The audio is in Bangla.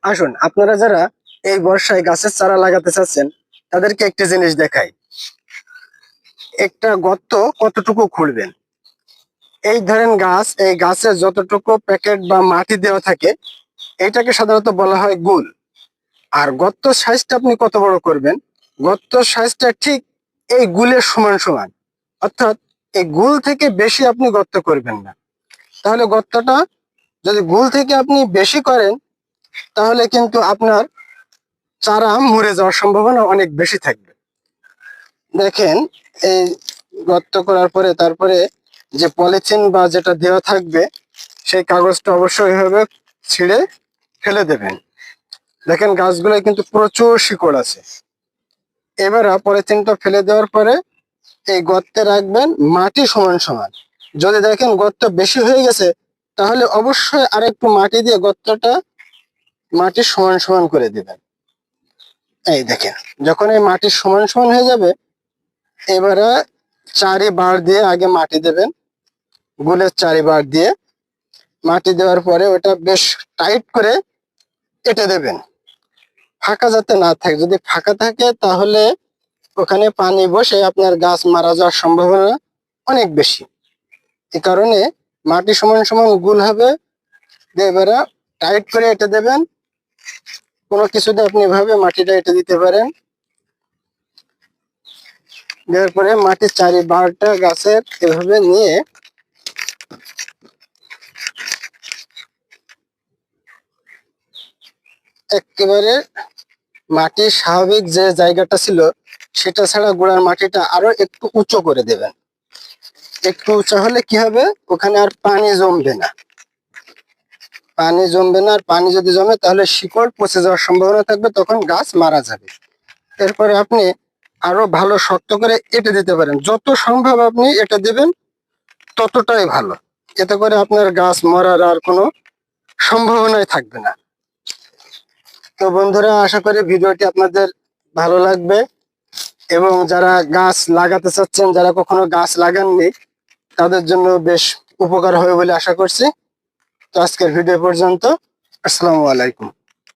আসুন আপনারা যারা এই বর্ষায় গাছের চারা লাগাতে চাচ্ছেন তাদেরকে একটা জিনিস দেখাই। একটা গর্ত কতটুকু খুঁড়বেন। এই ধরেন গাছ, এই গাছের যতটুকু প্যাকেট বা মাটি দেওয়া থাকে এইটাকে সাধারণত বলা হয় গুল। আর গর্ত সাইজটা আপনি কত বড় করবেন, গর্ত সাইজটা ঠিক এই গুলের সমান সমান। অর্থাৎ এই গুল থেকে বেশি আপনি গর্ত করবেন না। তাহলে গর্তটা যদি গুল থেকে আপনি বেশি করেন তাহলে কিন্তু আপনার চারা মরে যাওয়ার সম্ভাবনা অনেক বেশি থাকবে। দেখেন, এই গর্ত করার পরে তারপরে যে পলিথিন বা যেটা দেওয়া থাকবে সেই কাগজটা অবশ্যই এভাবে ছিঁড়ে ফেলে দেবেন। দেখেন গাছগুলোয় কিন্তু প্রচুর শিকড় আছে। এবার পলিথিনটা ফেলে দেওয়ার পরে এই গর্তে রাখবেন মাটি সমান সমান। যদি দেখেন গর্ত বেশি হয়ে গেছে তাহলে অবশ্যই আরেকটু মাটি দিয়ে গর্তটা মাটি সমান সমান করে দিবেন। এই দেখেন, যখন এই মাটি সমান সমান হয়ে যাবে এবারে চারিবার দিয়ে আগে মাটি দেবেন। গুলের চারিবার দিয়ে মাটি দেওয়ার পরে ওটা বেশ টাইট করে কেটে দেবেন, ফাঁকা যাতে না থাকে। যদি ফাঁকা থাকে তাহলে ওখানে পানি বসে আপনার গাছ মারা যাওয়ার সম্ভাবনা অনেক বেশি। এই কারণে মাটি সমান সমান গুল হবে, এবারে টাইট করে এঁটে দেবেন। কোনো কিছুতে আপনি এভাবে মাটিটা এঁটে দিতে পারেন। দেওয়ার পরে মাটির চারিবারটা গাছের এভাবে নিয়ে একেবারে মাটির স্বাভাবিক যে জায়গাটা ছিল সেটা ছাড়া গোড়ার মাটিটা আরো একটু উঁচু করে দেবেন। একটু উঁচু হলে কি হবে, ওখানে আর পানি জমবে না। পানি জমবে না, আর পানি যদি জমে তাহলে শিকড় পচে যাওয়ার সম্ভাবনা থাকবে, তখন গাছ মারা যাবে। এরপরে আপনি আরো ভালো শক্ত করে এঁটে দিতে পারেন। যত সম্ভব আপনি এঁটে দেবেন ততটাই ভালো। এতে করে আপনার গাছ মরার আর কোনো সম্ভাবনাই থাকবে না। তো বন্ধুরা, আশা করি ভিডিওটি আপনাদের ভালো লাগবে এবং যারা গাছ লাগাতে চাচ্ছেন, যারা কখনো গাছ লাগাননি তাদের জন্য বেশ উপকার হবে বলে আশা করছি। তো আজকের ভিডিও পর্যন্ত। আসসালামু আলাইকুম।